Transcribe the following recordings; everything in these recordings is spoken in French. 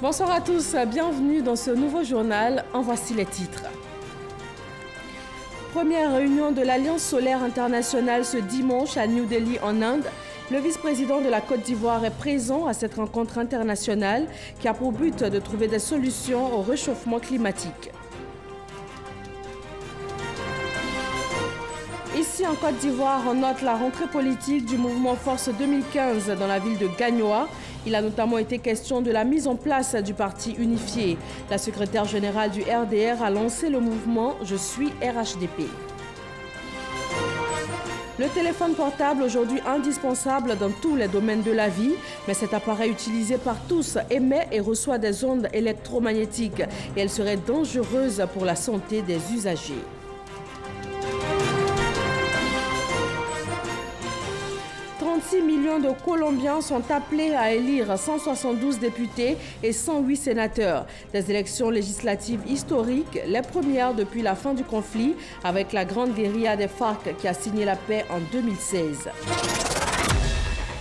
Bonsoir à tous, bienvenue dans ce nouveau journal. En voici les titres. Première réunion de l'Alliance solaire internationale ce dimanche à New Delhi en Inde. Le vice-président de la Côte d'Ivoire est présent à cette rencontre internationale qui a pour but de trouver des solutions au réchauffement climatique. Ici en Côte d'Ivoire, on note la rentrée politique du mouvement Force 2015 dans la ville de Gagnoa. Il a notamment été question de la mise en place du parti unifié. La secrétaire générale du RDR a lancé le mouvement « Je suis RHDP ». Le téléphone portable, aujourd'hui indispensable dans tous les domaines de la vie, mais cet appareil utilisé par tous émet et reçoit des ondes électromagnétiques et elle serait dangereuse pour la santé des usagers. « 6 millions de Colombiens sont appelés à élire 172 députés et 108 sénateurs. Des élections législatives historiques, les premières depuis la fin du conflit avec la grande guérilla des FARC qui a signé la paix en 2016.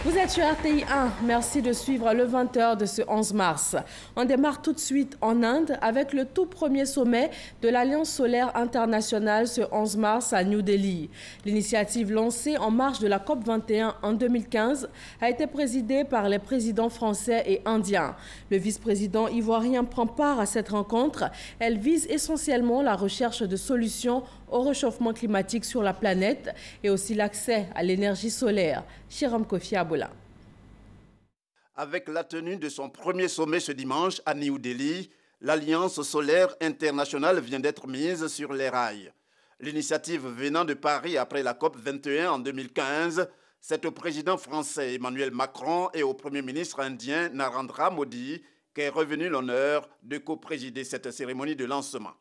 Vous êtes sur RTI 1, merci de suivre le 20h de ce 11 mars. On démarre tout de suite en Inde avec le tout premier sommet de l'Alliance solaire internationale ce 11 mars à New Delhi. L'initiative lancée en marge de la COP21 en 2015 a été présidée par les présidents français et indiens. Le vice-président ivoirien prend part à cette rencontre. Elle vise essentiellement la recherche de solutions au réchauffement climatique sur la planète et aussi l'accès à l'énergie solaire. Chiram Kofi Abola. Avec la tenue de son premier sommet ce dimanche à New Delhi, l'Alliance solaire internationale vient d'être mise sur les rails. L'initiative venant de Paris après la COP21 en 2015, c'est au président français Emmanuel Macron et au Premier ministre indien Narendra Modi qu'est revenu l'honneur de co-présider cette cérémonie de lancement.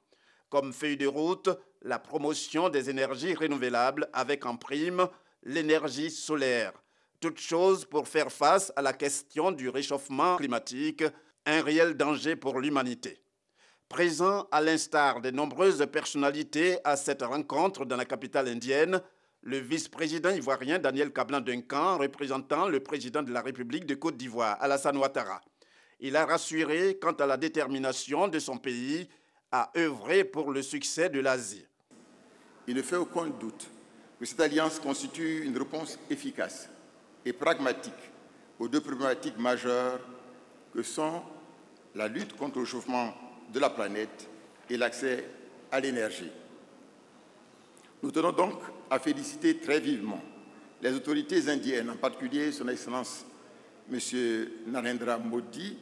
Comme feuille de route, la promotion des énergies renouvelables avec en prime l'énergie solaire. Toute chose pour faire face à la question du réchauffement climatique, un réel danger pour l'humanité. Présent à l'instar des nombreuses personnalités à cette rencontre dans la capitale indienne, le vice-président ivoirien Daniel Kablan-Duncan représentant le président de la République de Côte d'Ivoire, Alassane Ouattara. Il a rassuré quant à la détermination de son pays à œuvrer pour le succès de l'Asie. Il ne fait aucun doute que cette alliance constitue une réponse efficace et pragmatique aux deux problématiques majeures que sont la lutte contre le réchauffement de la planète et l'accès à l'énergie. Nous tenons donc à féliciter très vivement les autorités indiennes, en particulier son Excellence M. Narendra Modi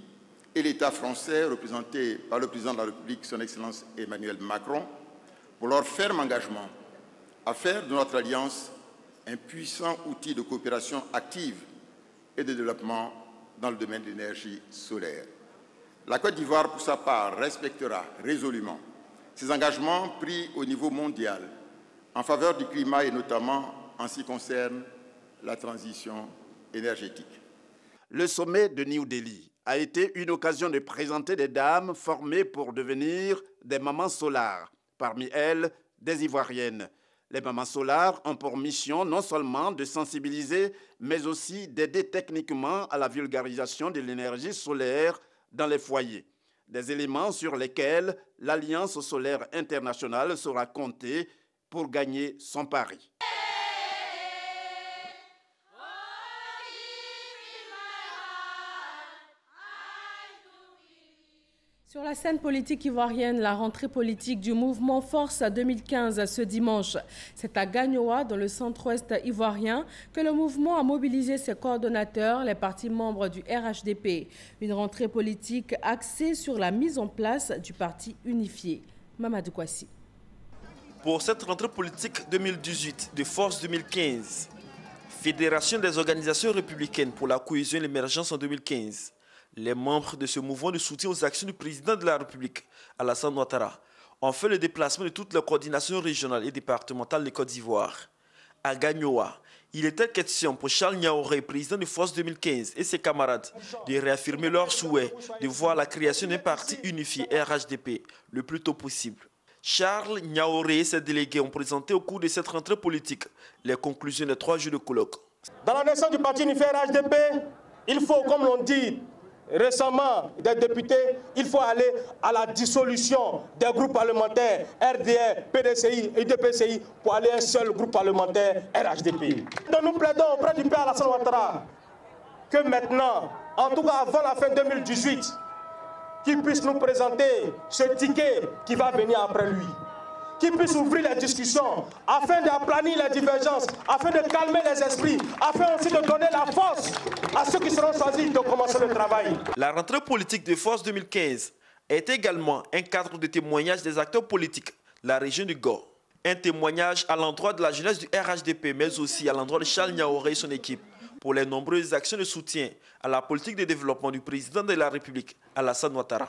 et l'État français représenté par le président de la République, son Excellence Emmanuel Macron, pour leur ferme engagement à faire de notre alliance un puissant outil de coopération active et de développement dans le domaine de l'énergie solaire. La Côte d'Ivoire, pour sa part, respectera résolument ses engagements pris au niveau mondial en faveur du climat et notamment en ce qui concerne la transition énergétique. Le sommet de New Delhi a été une occasion de présenter des dames formées pour devenir des mamans solares, parmi elles des Ivoiriennes. Les mamans solares ont pour mission non seulement de sensibiliser, mais aussi d'aider techniquement à la vulgarisation de l'énergie solaire dans les foyers. Des éléments sur lesquels l'Alliance solaire internationale sera comptée pour gagner son pari. Sur la scène politique ivoirienne, la rentrée politique du mouvement Force 2015 ce dimanche. C'est à Gagnoa, dans le centre-ouest ivoirien, que le mouvement a mobilisé ses coordonnateurs, les partis membres du RHDP. Une rentrée politique axée sur la mise en place du parti unifié. Mamadou Kwasi. Pour cette rentrée politique 2018 de Force 2015, Fédération des organisations républicaines pour la cohésion et l'émergence en 2015, les membres de ce mouvement de soutien aux actions du président de la République, Alassane Ouattara, ont fait le déplacement de toutes les coordinations régionales et départementales de Côte d'Ivoire. À Gagnoa, il était question pour Charles Niaouré, président de Force 2015, et ses camarades de réaffirmer leur souhait de voir la création d'un parti unifié RHDP le plus tôt possible. Charles Niaouré et ses délégués ont présenté au cours de cette rentrée politique les conclusions des 3 jours de colloque. Dans la naissance du parti unifié RHDP, il faut, comme l'on dit, récemment des députés, il faut aller à la dissolution des groupes parlementaires RDR, PDCI et UDPCI pour aller à un seul groupe parlementaire RHDP. Donc nous plaidons auprès du père Alassane Ouattara que maintenant, en tout cas avant la fin 2018, qu'il puisse nous présenter ce ticket qui va venir après lui, qu'il puisse ouvrir les discussions afin d'aplanir les divergences, afin de calmer les esprits, afin aussi de donner la force à ceux qui seront choisis de commencer le travail. La rentrée politique de Force 2015 est également un cadre de témoignage des acteurs politiques de la région du Gao. Un témoignage à l'endroit de la jeunesse du RHDP, mais aussi à l'endroit de Charles Niaouré et son équipe pour les nombreuses actions de soutien à la politique de développement du président de la République, Alassane Ouattara.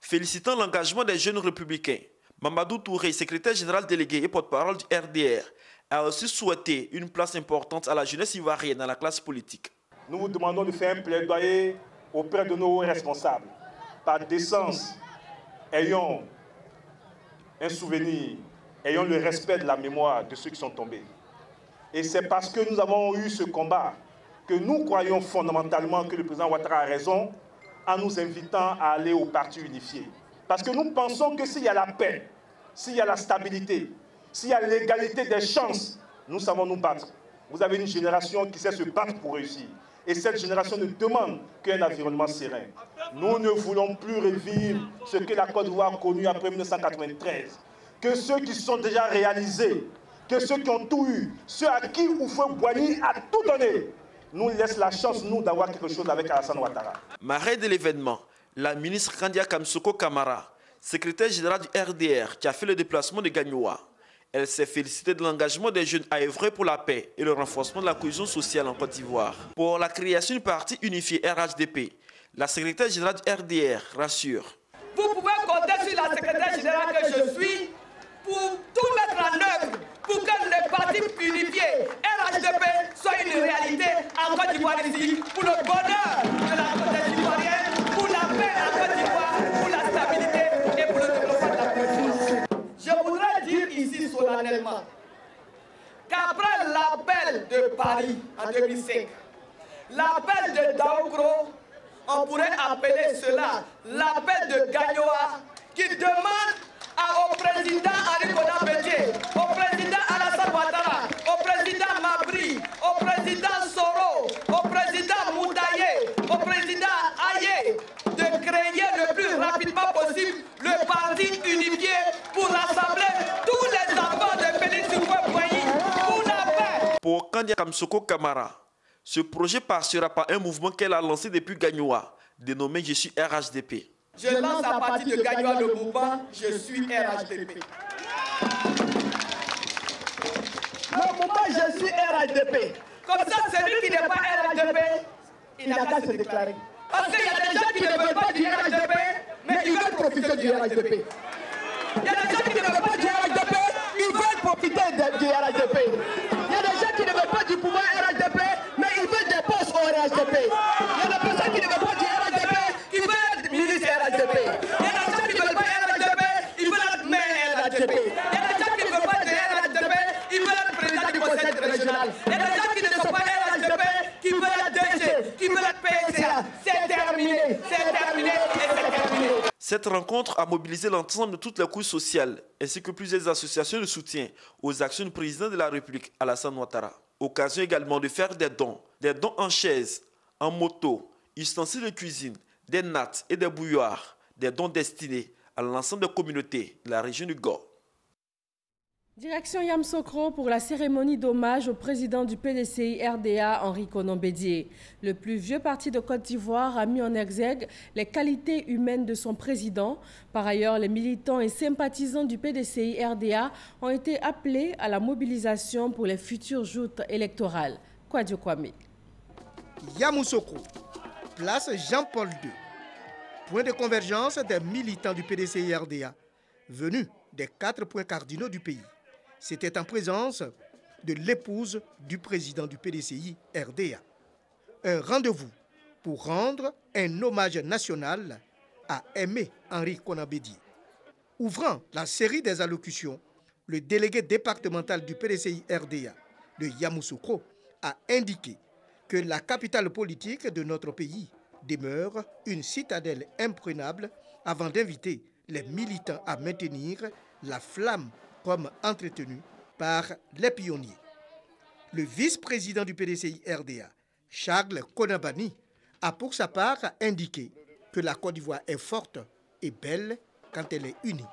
Félicitant l'engagement des jeunes républicains, Mamadou Touré, secrétaire général délégué et porte-parole du RDR, a aussi souhaité une place importante à la jeunesse ivoirienne dans la classe politique. Nous vous demandons de faire un plaidoyer auprès de nos responsables. Par décence, ayons un souvenir, ayons le respect de la mémoire de ceux qui sont tombés. Et c'est parce que nous avons eu ce combat que nous croyons fondamentalement que le président Ouattara a raison en nous invitant à aller au parti unifié. Parce que nous pensons que s'il y a la paix, s'il y a la stabilité, s'il y a l'égalité des chances, nous savons nous battre. Vous avez une génération qui sait se battre pour réussir. Et cette génération ne demande qu'un environnement serein. Nous ne voulons plus revivre ce que la Côte d'Ivoire a connu après 1993. Que ceux qui sont déjà réalisés, que ceux qui ont tout eu, ceux à qui Houphouët-Boigny a tout donné, nous laissent la chance, nous, d'avoir quelque chose avec Alassane Ouattara. Marraine de l'événement, la ministre Kandia Kamsoko Kamara, secrétaire générale du RDR, qui a fait le déplacement de Gagnoua. Elle s'est félicitée de l'engagement des jeunes à œuvrer pour la paix et le renforcement de la cohésion sociale en Côte d'Ivoire. Pour la création du parti unifié RHDP, la secrétaire générale du RDR rassure. Vous pouvez compter sur la secrétaire générale que je suis pour tout mettre en œuvre pour que le parti unifié RHDP soit une réalité en Côte d'Ivoire ici, pour le bonheur de la Côte d'Ivoirienne, pour la paix en Côte d'Ivoire, pour la stabilité et pour le développement de la province. Je voudrais dire ici solennellement qu'après l'appel de Paris en 2005, l'appel de Daougro, on pourrait appeler cela l'appel de Gagnoa, qui demande au président Henri Konan Bédié, au président Alassane Ouattara, au président Mabri, au président Soro, au président Moudaye, au président Aye, de créer le plus rapidement possible le parti unifié pour rassembler tous les enfants de Félix Houphouët-Boigny pour la paix. Pour Kandia Kamsoko Kamara, ce projet passera par un mouvement qu'elle a lancé depuis Gagnoua, dénommé Je suis RHDP. Je lance à partir de Gagnoua le mouvement Je suis RHDP. Le mouvement Je suis RHDP. Comme ça, celui qui n'est pas RHDP, il n'a qu'à se déclarer. Parce qu'il y a des gens qui ne veulent pas du RHDP, mais ils veulent profiter du RHDP. Il y a des gens qui ne veulent pas du RHDP, ils veulent profiter du RHDP. Il y a des gens qui ne veulent pas du pouvoir RHDP, mais ils veulent des postes au RHDP. Il y a des personnes qui ne veulent pas du RHDP, qui veulent être ministre RHDP. Il y a des gens qui ne veulent pas RHDP, ils veulent être maire RHDP. Il y a des gens qui ne veulent pas de RHDP, ils veulent être président du conseil régional. Il y a des gens qui ne sont pas RHDP, qui veulent être DG, qui veulent être PCA. C'est terminé, c'est terminé et c'est terminé. Cette rencontre a mobilisé l'ensemble de toutes les couches sociales ainsi que plusieurs associations de soutien aux actions du président de la République, Alassane Ouattara. Occasion également de faire des dons en chaises, en moto, ustensiles de cuisine, des nattes et des bouilloires, des dons destinés à l'ensemble des communautés de la région du Gao. Direction Yamoussoukro pour la cérémonie d'hommage au président du PDCI RDA, Henri Konan Bédié. Le plus vieux parti de Côte d'Ivoire a mis en exergue les qualités humaines de son président. Par ailleurs, les militants et sympathisants du PDCI RDA ont été appelés à la mobilisation pour les futures joutes électorales. Kouadio Kwame. Yamoussoukro, place Jean-Paul II. Point de convergence des militants du PDCI RDA, venus des 4 points cardinaux du pays. C'était en présence de l'épouse du président du PDCI RDA. Un rendez-vous pour rendre un hommage national à Aimé Henri Konan Bédié. Ouvrant la série des allocutions, le délégué départemental du PDCI RDA de Yamoussoukro a indiqué que la capitale politique de notre pays demeure une citadelle imprenable avant d'inviter les militants à maintenir la flamme comme entretenue par les pionniers. Le vice-président du PDCI RDA, Charles Konabani, a pour sa part indiqué que la Côte d'Ivoire est forte et belle quand elle est unie.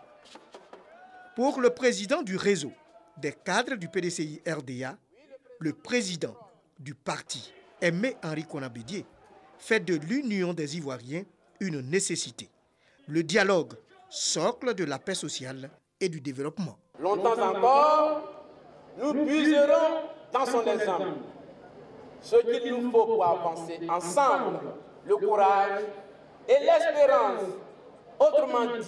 Pour le président du réseau des cadres du PDCI RDA, le président du parti, Aimé-Henri Konan-Bédié, fait de l'union des Ivoiriens une nécessité. Le dialogue, socle de la paix sociale et du développement. Longtemps encore, nous puiserons dans son exemple ce qu'il nous faut pour avancer ensemble, le courage et l'espérance. Autrement dit,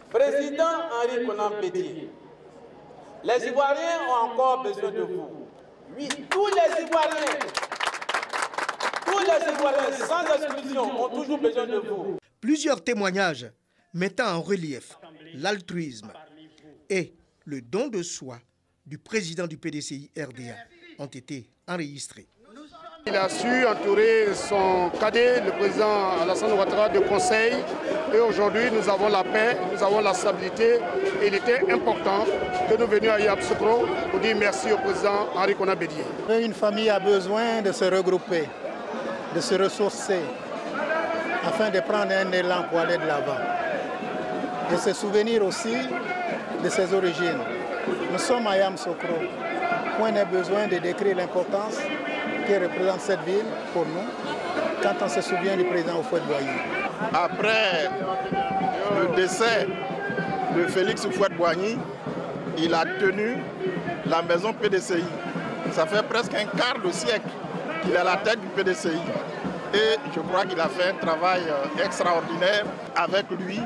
Président Henri Konan-Bédié, les Ivoiriens ont encore besoin de vous. Oui, tous les Ivoiriens, sans exclusion, ont toujours besoin de vous. Plusieurs témoignages mettant en relief l'altruisme et le don de soi du président du PDCI RDA ont été enregistrés. Il a su entourer son cadet, le président Alassane Ouattara, de conseils. Et aujourd'hui, nous avons la paix, nous avons la stabilité. Et il était important que nous venions à Yamoussoukro pour dire merci au président Henri Konan-Bédié. Une famille a besoin de se regrouper, de se ressourcer, afin de prendre un élan pour aller de l'avant. Et se souvenir aussi de ses origines. Nous sommes à Yamoussoukro. Point n'est besoin de décrire l'importance que représente cette ville pour nous quand on se souvient du président Houphouët-Boigny. Après le décès de Félix Houphouët-Boigny, il a tenu la maison PDCI. Ça fait presque un quart de siècle qu'il est à la tête du PDCI. Et je crois qu'il a fait un travail extraordinaire. Avec lui,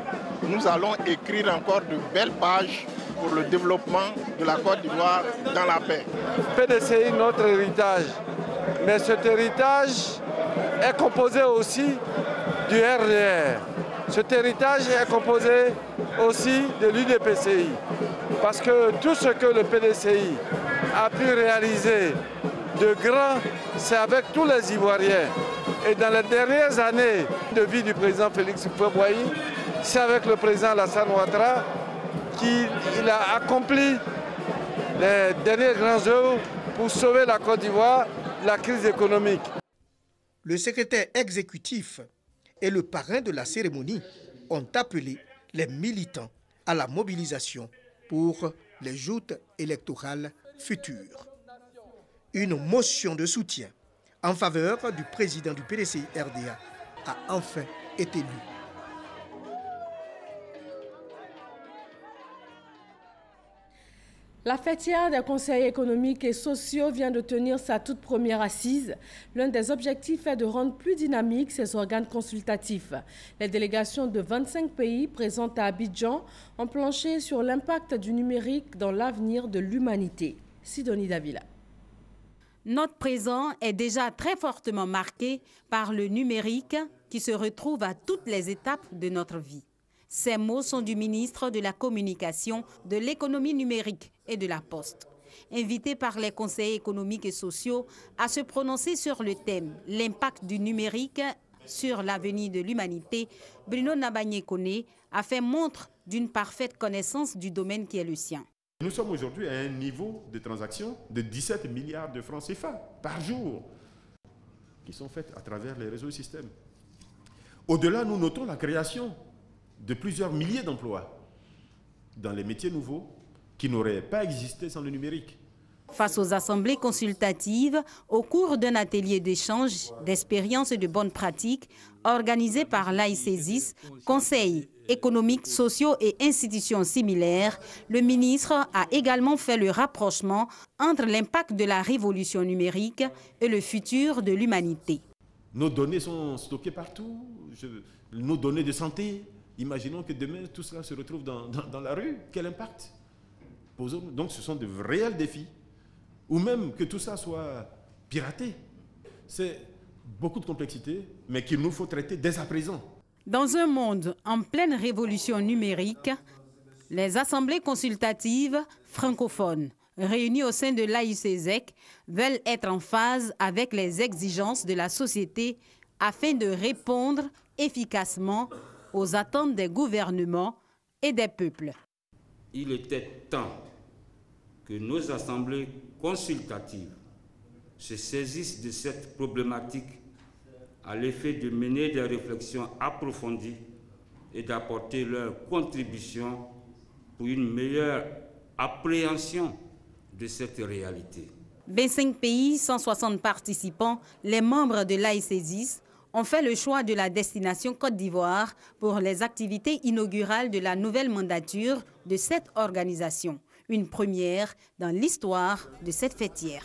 nous allons écrire encore de belles pages pour le développement de la Côte d'Ivoire dans la paix. PDCI, notre héritage. Mais cet héritage est composé aussi du RDR. Cet héritage est composé aussi de l'UDPCI. Parce que tout ce que le PDCI a pu réaliser de grand, c'est avec tous les Ivoiriens. Et dans les dernières années de vie du président Félix Houphouët-Boigny, c'est avec le président Alassane Ouattara qu'il a accompli les derniers grands œuvres pour sauver la Côte d'Ivoire de la crise économique. Le secrétaire exécutif et le parrain de la cérémonie ont appelé les militants à la mobilisation pour les joutes électorales futures. Une motion de soutien en faveur du président du PDCI RDA a enfin été lue. La fêtière des conseils économiques et sociaux vient de tenir sa toute première assise. L'un des objectifs est de rendre plus dynamiques ces organes consultatifs. Les délégations de 25 pays présentes à Abidjan ont planché sur l'impact du numérique dans l'avenir de l'humanité. Sidonie Davila. Notre présent est déjà très fortement marqué par le numérique qui se retrouve à toutes les étapes de notre vie. Ces mots sont du ministre de la Communication, de l'économie numérique et de la Poste. Invité par les conseils économiques et sociaux à se prononcer sur le thème « L'impact du numérique sur l'avenir de l'humanité », Bruno Nabagné-Koné a fait montre d'une parfaite connaissance du domaine qui est le sien. Nous sommes aujourd'hui à un niveau de transaction de 17 milliards de francs CFA par jour qui sont faites à travers les réseaux et systèmes. Au-delà, nous notons la création de plusieurs milliers d'emplois dans les métiers nouveaux qui n'auraient pas existé sans le numérique. Face aux assemblées consultatives, au cours d'un atelier d'échange, d'expériences et de bonnes pratiques organisé par l'AICESIS, conseils économiques, sociaux et institutions similaires, le ministre a également fait le rapprochement entre l'impact de la révolution numérique et le futur de l'humanité. Nos données sont stockées partout, nos données de santé. Imaginons que demain, tout cela se retrouve dans la rue. Quel impact? Donc ce sont de réels défis. Ou même que tout ça soit piraté. C'est beaucoup de complexité, mais qu'il nous faut traiter dès à présent. Dans un monde en pleine révolution numérique, les assemblées consultatives francophones réunies au sein de l'AICESEC veulent être en phase avec les exigences de la société afin de répondre efficacement aux attentes des gouvernements et des peuples. Il était temps que nos assemblées consultatives se saisissent de cette problématique à l'effet de mener des réflexions approfondies et d'apporter leur contribution pour une meilleure appréhension de cette réalité. 25 pays, 160 participants, les membres de l'AICESIS ont fait le choix de la destination Côte d'Ivoire pour les activités inaugurales de la nouvelle mandature de cette organisation. Une première dans l'histoire de cette fêtière.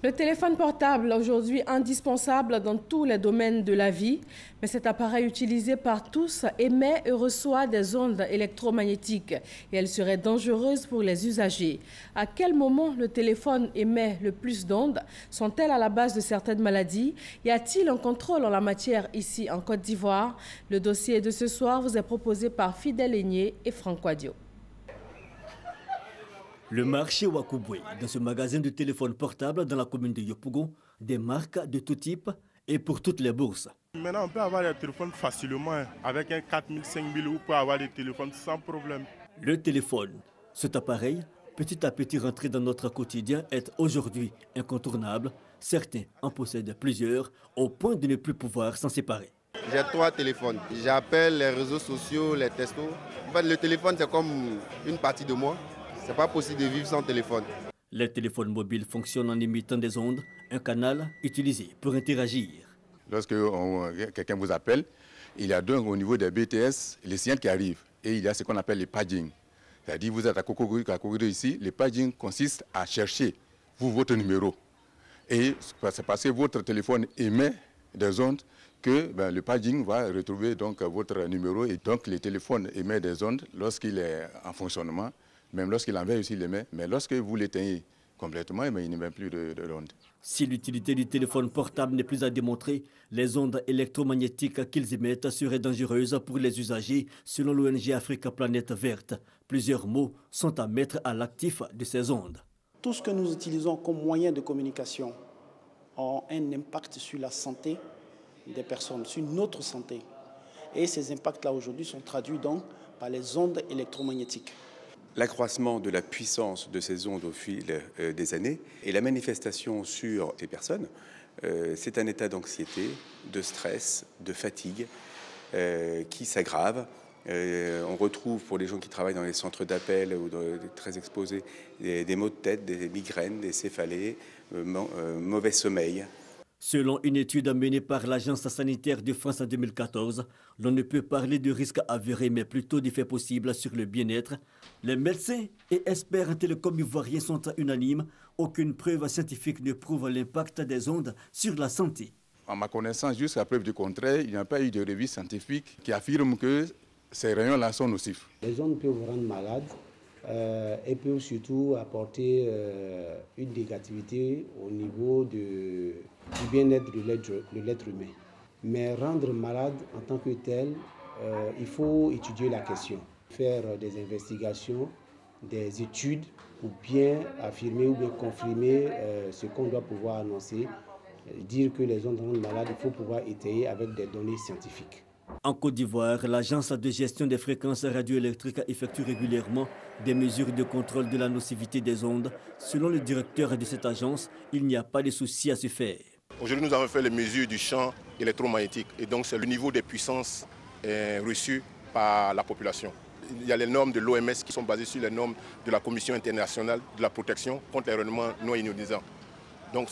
Le téléphone portable, aujourd'hui indispensable dans tous les domaines de la vie, mais cet appareil utilisé par tous émet et reçoit des ondes électromagnétiques et elles seraient dangereuses pour les usagers. À quel moment le téléphone émet le plus d'ondes? Sont-elles à la base de certaines maladies? Y a-t-il un contrôle en la matière ici en Côte d'Ivoire? Le dossier de ce soir vous est proposé par Fidèle Aigné et Franck Wadio. Le marché Wakubwe, dans ce magasin de téléphones portables dans la commune de Yopougon, des marques de tout type et pour toutes les bourses. Maintenant, on peut avoir des téléphones facilement. Avec un 4000, 5000, on peut avoir des téléphones sans problème. Le téléphone, cet appareil, petit à petit rentré dans notre quotidien, est aujourd'hui incontournable. Certains en possèdent plusieurs, au point de ne plus pouvoir s'en séparer. J'ai 3 téléphones. J'appelle les réseaux sociaux, les textos. En fait, le téléphone, c'est comme une partie de moi. C'est pas possible de vivre sans téléphone. Les téléphones mobiles fonctionnent en émettant des ondes, un canal utilisé pour interagir. Lorsque quelqu'un vous appelle, il y a donc au niveau des BTS les signaux qui arrivent et il y a ce qu'on appelle les paging. C'est-à-dire vous êtes à Kokogudo ici, les paging consiste à chercher votre numéro. Et c'est parce que votre téléphone émet des ondes que le paging va retrouver donc votre numéro et donc le téléphone émet des ondes lorsqu'il est en fonctionnement. Même lorsqu'il envoie aussi, il émet. Mais lorsque vous l'éteignez complètement, il n'émet plus d'ondes. Si l'utilité du téléphone portable n'est plus à démontrer, les ondes électromagnétiques qu'ils émettent seraient dangereuses pour les usagers, selon l'ONG Africa Planète Verte. Plusieurs mots sont à mettre à l'actif de ces ondes. Tout ce que nous utilisons comme moyen de communication a un impact sur la santé des personnes, sur notre santé. Et ces impacts-là aujourd'hui sont traduits donc par les ondes électromagnétiques. L'accroissement de la puissance de ces ondes au fil des années et la manifestation sur les personnes, c'est un état d'anxiété, de stress, de fatigue qui s'aggrave. On retrouve pour les gens qui travaillent dans les centres d'appel ou très exposés des maux de tête, des migraines, des céphalées, mauvais sommeil. Selon une étude menée par l'Agence sanitaire de France en 2014, l'on ne peut parler de risques avérés, mais plutôt d'effets possibles sur le bien-être. Les médecins et experts en télécom ivoiriens sont unanimes. Aucune preuve scientifique ne prouve l'impact des ondes sur la santé. À ma connaissance, jusqu'à preuve du contraire, il n'y a pas eu de revue scientifique qui affirme que ces rayons-là sont nocifs. Les ondes peuvent vous rendre malade et peuvent surtout apporter une négativité au niveau du bien-être de l'être humain. Mais rendre malade en tant que tel, il faut étudier la question, faire des investigations, des études pour bien affirmer ou bien confirmer ce qu'on doit pouvoir annoncer. Dire que les ondes rendent malades, il faut pouvoir étayer avec des données scientifiques. En Côte d'Ivoire, l'Agence de gestion des fréquences radioélectriques effectue régulièrement des mesures de contrôle de la nocivité des ondes. Selon le directeur de cette agence, il n'y a pas de souci à se faire. Aujourd'hui, nous avons fait les mesures du champ électromagnétique et donc c'est le niveau des puissances reçues par la population. Il y a les normes de l'OMS qui sont basées sur les normes de la Commission internationale de la protection contre les rayonnements non ionisants. Donc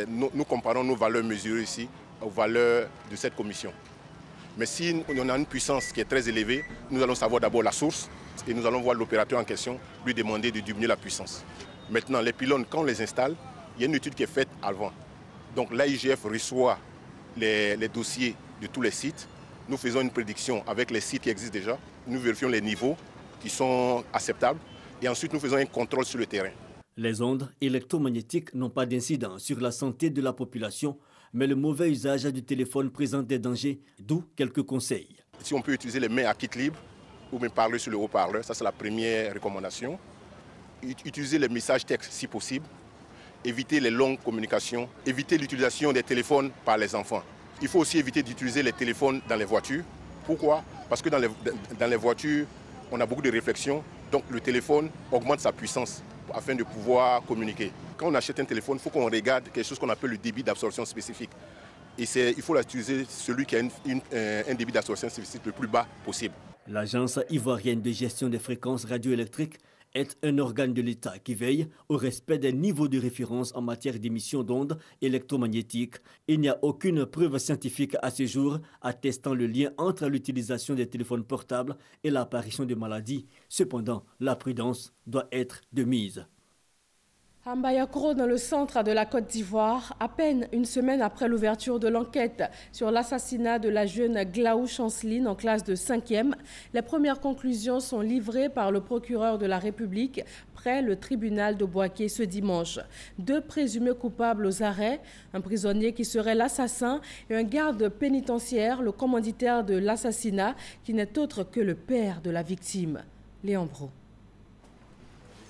nous comparons nos valeurs mesurées ici aux valeurs de cette commission. Mais si on a une puissance qui est très élevée, nous allons savoir d'abord la source et nous allons voir l'opérateur en question lui demander de diminuer la puissance. Maintenant, les pylônes, quand on les installe, il y a une étude qui est faite avant. Donc l'AIGF reçoit les dossiers de tous les sites. Nous faisons une prédiction avec les sites qui existent déjà. Nous vérifions les niveaux qui sont acceptables et ensuite nous faisons un contrôle sur le terrain. Les ondes électromagnétiques n'ont pas d'incidence sur la santé de la population, mais le mauvais usage du téléphone présente des dangers, d'où quelques conseils. Si on peut utiliser les mains à quitte libre ou même parler sur le haut-parleur, ça c'est la première recommandation. Utiliser les messages textes si possible, éviter les longues communications, éviter l'utilisation des téléphones par les enfants. Il faut aussi éviter d'utiliser les téléphones dans les voitures. Pourquoi? Parce que dans les voitures, on a beaucoup de réflexions. Donc le téléphone augmente sa puissance afin de pouvoir communiquer. Quand on achète un téléphone, il faut qu'on regarde quelque chose qu'on appelle le débit d'absorption spécifique. Et il faut utiliser celui qui a un débit d'absorption spécifique le plus bas possible. L'Agence ivoirienne de gestion des fréquences radioélectriques est un organe de l'État qui veille au respect des niveaux de référence en matière d'émission d'ondes électromagnétiques. Il n'y a aucune preuve scientifique à ce jour attestant le lien entre l'utilisation des téléphones portables et l'apparition de maladies. Cependant, la prudence doit être de mise. À Mbayakro, dans le centre de la Côte d'Ivoire, à peine une semaine après l'ouverture de l'enquête sur l'assassinat de la jeune Glaou Chanceline en classe de 5e, les premières conclusions sont livrées par le procureur de la République près le tribunal de Bouaké ce dimanche. 2 présumés coupables aux arrêts, un prisonnier qui serait l'assassin et un garde pénitentiaire, le commanditaire de l'assassinat, qui n'est autre que le père de la victime. Léon Bro.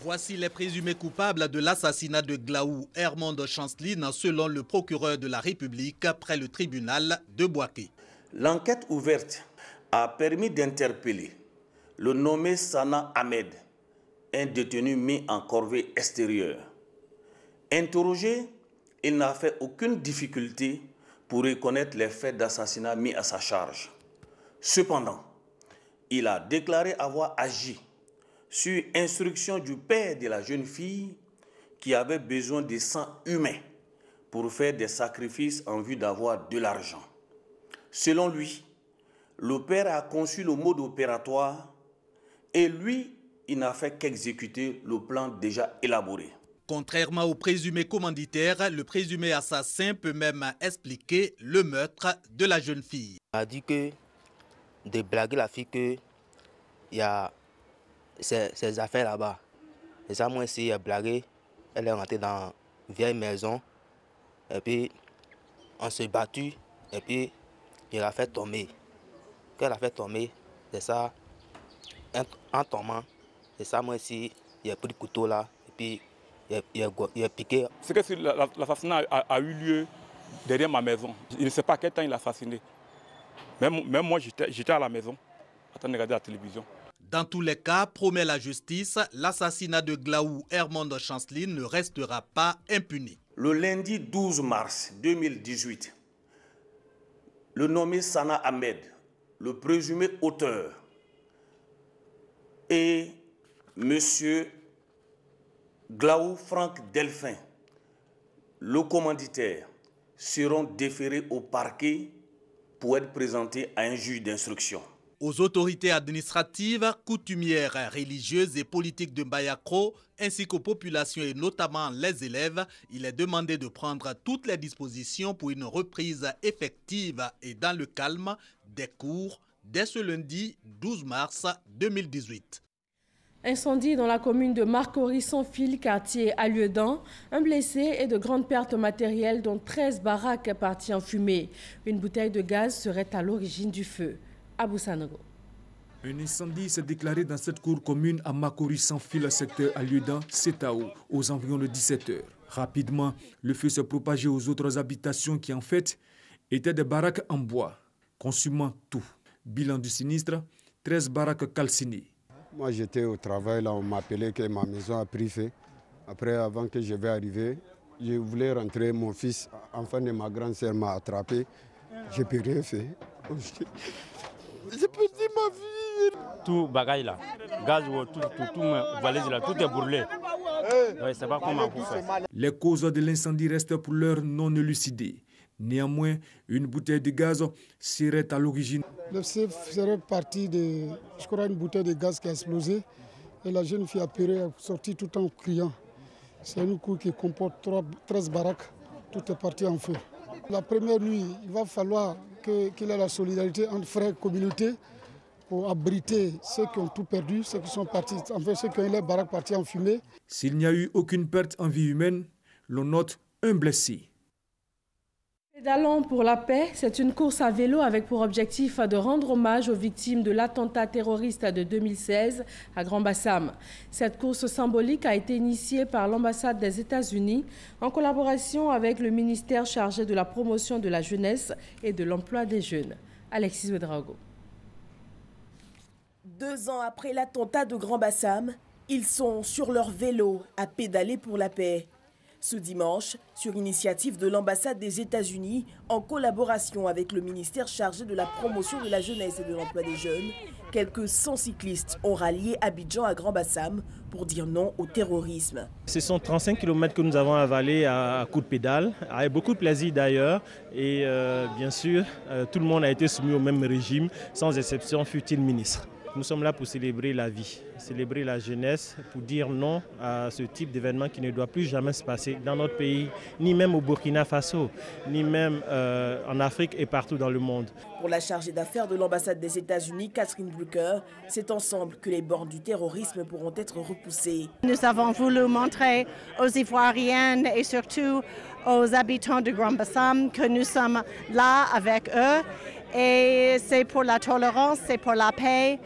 Voici les présumés coupables de l'assassinat de Glaou Hermonde Chanceline selon le procureur de la République près le tribunal de Bouaké. L'enquête ouverte a permis d'interpeller le nommé Sana Ahmed, un détenu mis en corvée extérieure. Interrogé, il n'a fait aucune difficulté pour reconnaître les faits d'assassinat mis à sa charge. Cependant, il a déclaré avoir agi sur instruction du père de la jeune fille qui avait besoin de sang humain pour faire des sacrifices en vue d'avoir de l'argent. Selon lui, le père a conçu le mode opératoire et lui, il n'a fait qu'exécuter le plan déjà élaboré. Contrairement au présumé commanditaire, le présumé assassin peut même expliquer le meurtre de la jeune fille. Il a dit que de blaguer la fille qu'il y a ses affaires là-bas. Et ça, moi aussi, blagué. Elle est rentrée dans une vieille maison. Et puis, on s'est battu. Et puis, il l'a fait tomber. Quand elle a fait tomber, c'est ça, en tombant, c'est ça, moi aussi, il a pris le couteau là. Et puis, il a piqué. C'est que l'assassinat a eu lieu derrière ma maison. Il ne sait pas à quel temps il a assassiné. Même moi, j'étais à la maison, en train de regarder la télévision. Dans tous les cas, promet la justice, l'assassinat de Glaou Hermonde Chanceline ne restera pas impuni. Le lundi 12 mars 2018, le nommé Sana Ahmed, le présumé auteur, et M. Glaou Franck Delphin, le commanditaire, seront déférés au parquet pour être présentés à un juge d'instruction. Aux autorités administratives, coutumières, religieuses et politiques de Mbayakro, ainsi qu'aux populations et notamment les élèves, il est demandé de prendre toutes les dispositions pour une reprise effective et dans le calme des cours dès ce lundi 12 mars 2018. Incendie dans la commune de Marcory-sans-Fil, quartier Aliedan. Un blessé et de grandes pertes matérielles dont 13 baraques parties en fumée. Une bouteille de gaz serait à l'origine du feu. Abou Sanogo. Un incendie s'est déclaré dans cette cour commune à Marcory-sans-Fil, secteur Aliedan, Setao, aux environs de 17 h. Rapidement, le feu s'est propagé aux autres habitations qui en fait étaient des baraques en bois, consumant tout. Bilan du sinistre, 13 baraques calcinées. Moi j'étais au travail, là on m'appelait que ma maison a pris feu. Après, avant que je vais arriver, je voulais rentrer, mon fils, enfant de ma grande sœur, m'a attrapé. Je peux rien faire. J'ai perdu ma vie. Tout bagaille là, gaz, tout valise là, tout est brûlé. Ouais, c'est pas comment vous faire. Les causes de l'incendie restent pour l'heure non élucidées. Néanmoins, une bouteille de gaz serait à l'origine. Le chef serait parti de, je crois, une bouteille de gaz qui a explosé. Et la jeune fille a sorti tout en criant. C'est une cour qui comporte 13 baraques. Tout est parti en feu. La première nuit, il va falloir qu'il y ait la solidarité entre frères et communautés pour abriter ceux qui ont tout perdu, ceux qui sont partis, enfin ceux qui ont les baraques parties en fumée. S'il n'y a eu aucune perte en vie humaine, l'on note un blessé. Pédalons pour la paix, c'est une course à vélo avec pour objectif de rendre hommage aux victimes de l'attentat terroriste de 2016 à Grand-Bassam. Cette course symbolique a été initiée par l'ambassade des États-Unis en collaboration avec le ministère chargé de la promotion de la jeunesse et de l'emploi des jeunes. Alexis Ouedraogo. 2 ans après l'attentat de Grand-Bassam, ils sont sur leur vélo à pédaler pour la paix. Ce dimanche, sur initiative de l'ambassade des États-Unis, en collaboration avec le ministère chargé de la promotion de la jeunesse et de l'emploi des jeunes, quelques 100 cyclistes ont rallié Abidjan à Grand-Bassam pour dire non au terrorisme. Ce sont 35 km que nous avons avalés à coups de pédale, avec beaucoup de plaisir d'ailleurs. Et bien sûr, tout le monde a été soumis au même régime, sans exception fut-il ministre. Nous sommes là pour célébrer la vie, célébrer la jeunesse, pour dire non à ce type d'événement qui ne doit plus jamais se passer dans notre pays, ni même au Burkina Faso, ni même en Afrique et partout dans le monde. Pour la chargée d'affaires de l'ambassade des États-Unis, Catherine Brucker, c'est ensemble que les bornes du terrorisme pourront être repoussées. Nous avons voulu montrer aux Ivoiriennes et surtout aux habitants de Grand-Bassam que nous sommes là avec eux. Et c'est pour la tolérance, c'est pour la paix.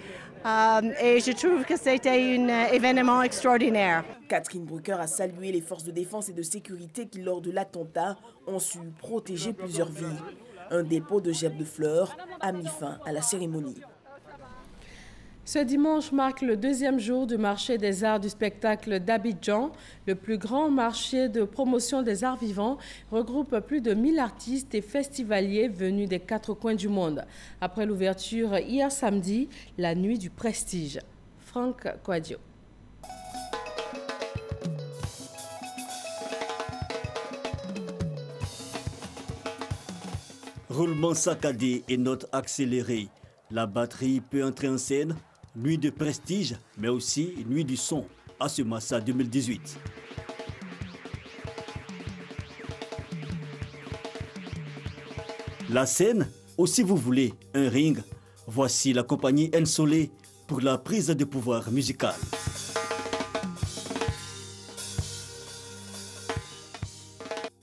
Et je trouve que c'était un événement extraordinaire. Catherine Brucker a salué les forces de défense et de sécurité qui, lors de l'attentat, ont su protéger plusieurs vies. Un dépôt de gerbes de fleurs a mis fin à la cérémonie. Ce dimanche marque le 2e jour du marché des arts du spectacle d'Abidjan. Le plus grand marché de promotion des arts vivants regroupe plus de 1000 artistes et festivaliers venus des 4 coins du monde. Après l'ouverture hier samedi, la nuit du prestige. Franck Kouadio. Roulement saccadé et notes accélérées. La batterie peut entrer en scène. Nuit de prestige, mais aussi nuit du son à ce Massa 2018. La scène, ou si vous voulez, un ring, voici la compagnie Ensolé pour la prise de pouvoir musical.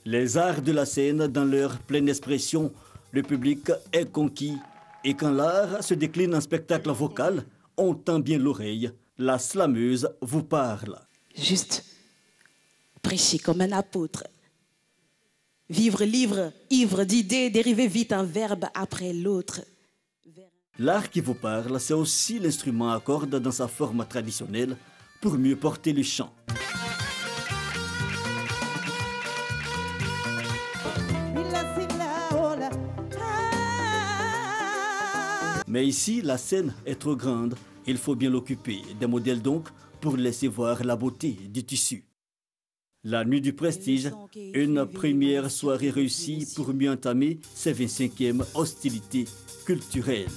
Les arts de la scène dans leur pleine expression, le public est conquis. Et quand l'art se décline en spectacle vocal, on tend bien l'oreille, la slameuse vous parle. Juste prêcher comme un apôtre. Vivre livre, ivre d'idées, dériver vite un verbe après l'autre. L'art qui vous parle, c'est aussi l'instrument à cordes dans sa forme traditionnelle pour mieux porter le chant. Mais ici, la scène est trop grande. Il faut bien l'occuper. Des modèles donc pour laisser voir la beauté du tissu. La nuit du prestige, une première soirée réussie pour mieux entamer ces 25e hostilités culturelles.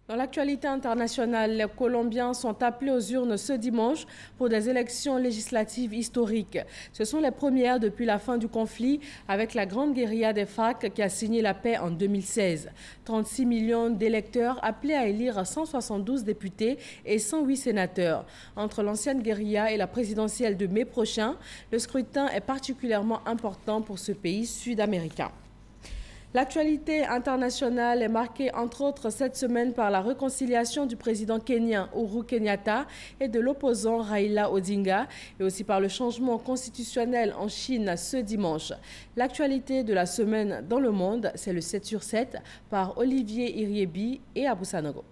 Dans l'actualité internationale, les Colombiens sont appelés aux urnes ce dimanche pour des élections législatives historiques. Ce sont les premières depuis la fin du conflit avec la grande guérilla des FARC qui a signé la paix en 2016. 36 millions d'électeurs appelés à élire 172 députés et 108 sénateurs. Entre l'ancienne guérilla et la présidentielle de mai prochain, le scrutin est particulièrement important pour ce pays sud-américain. L'actualité internationale est marquée entre autres cette semaine par la réconciliation du président kenyan Uhuru Kenyatta et de l'opposant Raila Odinga et aussi par le changement constitutionnel en Chine ce dimanche. L'actualité de la semaine dans le monde, c'est le 7 sur 7 par Olivier Iriebi et Abou Sanogo.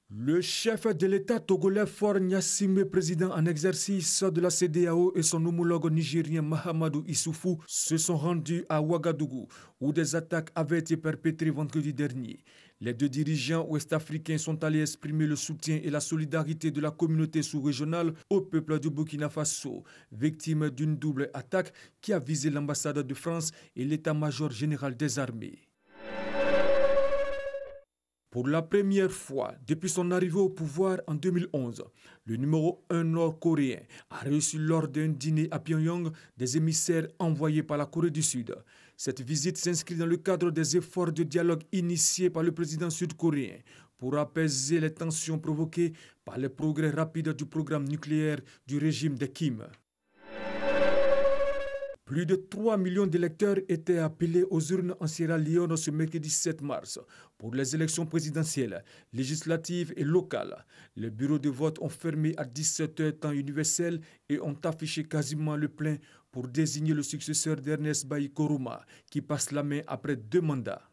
Le chef de l'État togolais Faure Gnassingbé, président en exercice de la CEDEAO, et son homologue nigérien Mahamadou Issoufou se sont rendus à Ouagadougou, où des attaques avaient été perpétrées vendredi dernier. Les deux dirigeants ouest-africains sont allés exprimer le soutien et la solidarité de la communauté sous-régionale au peuple du Burkina Faso, victime d'une double attaque qui a visé l'ambassade de France et l'état-major général des armées. Pour la première fois depuis son arrivée au pouvoir en 2011, le numéro 1 nord-coréen a reçu lors d'un dîner à Pyongyang des émissaires envoyés par la Corée du Sud. Cette visite s'inscrit dans le cadre des efforts de dialogue initiés par le président sud-coréen pour apaiser les tensions provoquées par les progrès rapides du programme nucléaire du régime de Kim. Plus de 3 millions d'électeurs étaient appelés aux urnes en Sierra Leone ce mercredi 7 mars pour les élections présidentielles, législatives et locales. Les bureaux de vote ont fermé à 17h temps universel et ont affiché quasiment le plein pour désigner le successeur d'Ernest Bai Koroma qui passe la main après 2 mandats.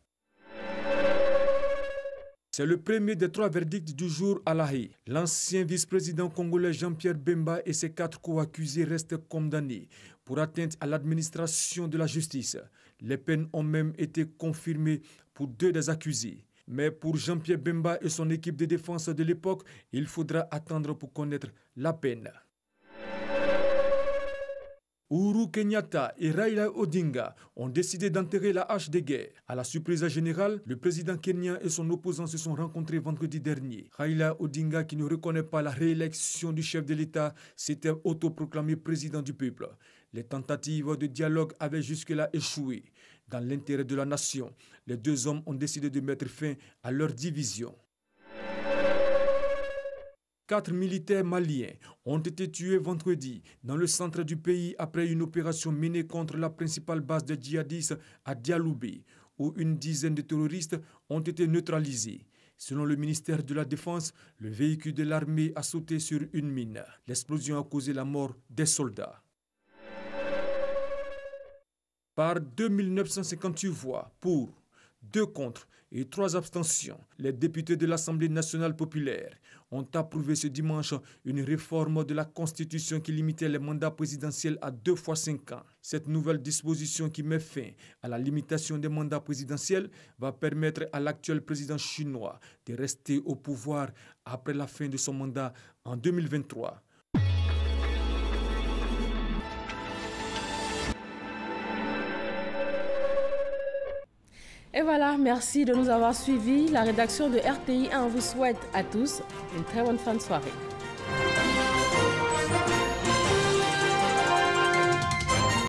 C'est le premier des 3 verdicts du jour à La Haye. L'ancien vice-président congolais Jean-Pierre Bemba et ses 4 co-accusés restent condamnés pour atteinte à l'administration de la justice. Les peines ont même été confirmées pour 2 des accusés. Mais pour Jean-Pierre Bemba et son équipe de défense de l'époque, il faudra attendre pour connaître la peine. Uhuru Kenyatta et Raila Odinga ont décidé d'enterrer la hache de guerre. À la surprise générale, le président kenyan et son opposant se sont rencontrés vendredi dernier. Raila Odinga, qui ne reconnaît pas la réélection du chef de l'État, s'était autoproclamé président du peuple. Les tentatives de dialogue avaient jusque-là échoué. Dans l'intérêt de la nation, les 2 hommes ont décidé de mettre fin à leur division. 4 militaires maliens ont été tués vendredi dans le centre du pays après une opération menée contre la principale base des djihadistes à Dialoubé, où une dizaine de terroristes ont été neutralisés. Selon le ministère de la Défense, le véhicule de l'armée a sauté sur une mine. L'explosion a causé la mort des soldats. Par 2958 voix pour, 2 contre et 3 abstentions, les députés de l'Assemblée nationale populaire ont approuvé ce dimanche une réforme de la Constitution qui limitait les mandats présidentiels à 2 fois 5 ans. Cette nouvelle disposition qui met fin à la limitation des mandats présidentiels va permettre à l'actuel président chinois de rester au pouvoir après la fin de son mandat en 2023. Et voilà, merci de nous avoir suivis. La rédaction de RTI 1 vous souhaite à tous une très bonne fin de soirée.